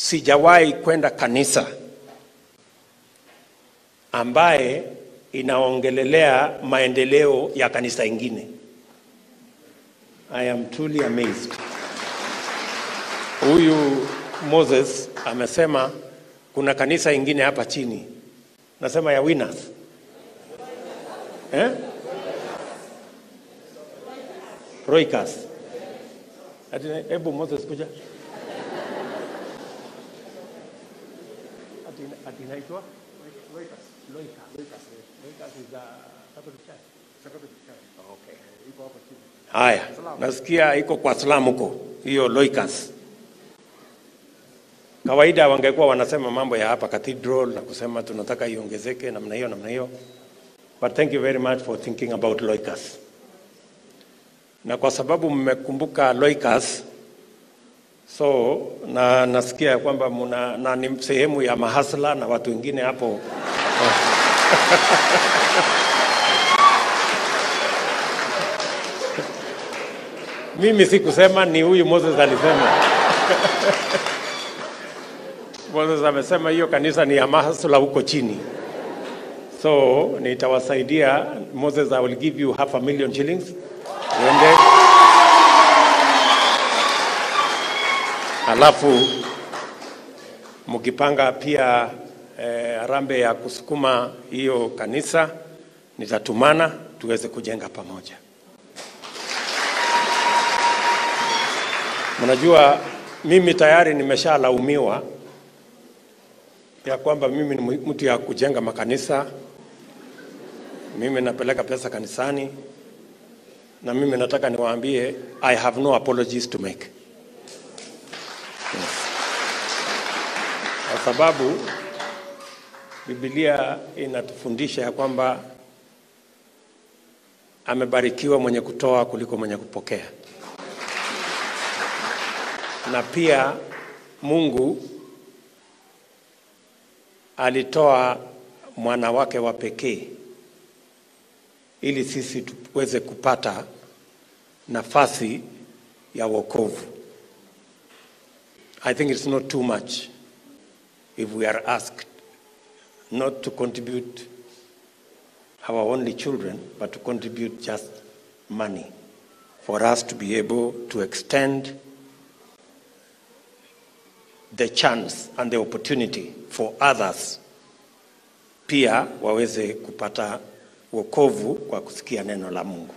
sijawahi kwenda kanisa ambaye inaongelelea maendeleo ya kanisa ingine. I am truly amazed. Huyu Moses amesema kuna kanisa ingine hapa chini. Nasema ya Winners. Roikas. Hebu Moses kuja. Inaitwa Loikas is a Catholic church. Okay. Haya, nasikia iko kwa Islam huko. Hiyo Loikas. Kawaida wangekuwa wanasema mambo ya hapa cathedral na kusema tunataka iongezeke namna hiyo. But thank you very much for thinking about Loikas. Na kwa sababu mmekumbuka Loikas, so nasikia kwamba na ni sehemu ya mahasla na watu wengine hapo. Mimi sikusema, ni huyu Moses alisema. Moses amesema hiyo kanisa ni ya mahasla huko chini. So nitawasaidia. Moses, I will give you 500,000 shillings. Uende. Alafu mkipanga pia harambee ya kusukuma hiyo kanisa, nitatumana tuweze kujenga pamoja. Mnajua mimi tayari nimeshalaumiwa ya kwamba mimi ni mtu ya kujenga makanisa. Mimi napeleka pesa kanisani, na mimi nataka niwaambie I have no apologies to make. Yes. Kwa sababu Biblia inatufundisha ya kwamba amebarikiwa mwenye kutoa kuliko mwenye kupokea. Na pia Mungu alitoa mwana wake wa pekee ili sisi tuweze kupata nafasi ya wokovu. I think it's not too much if we are asked not to contribute our only children, but to contribute just money for us to be able to extend the chance and the opportunity for others pia waweze kupata wokovu kwa kusikia neno la Mungu.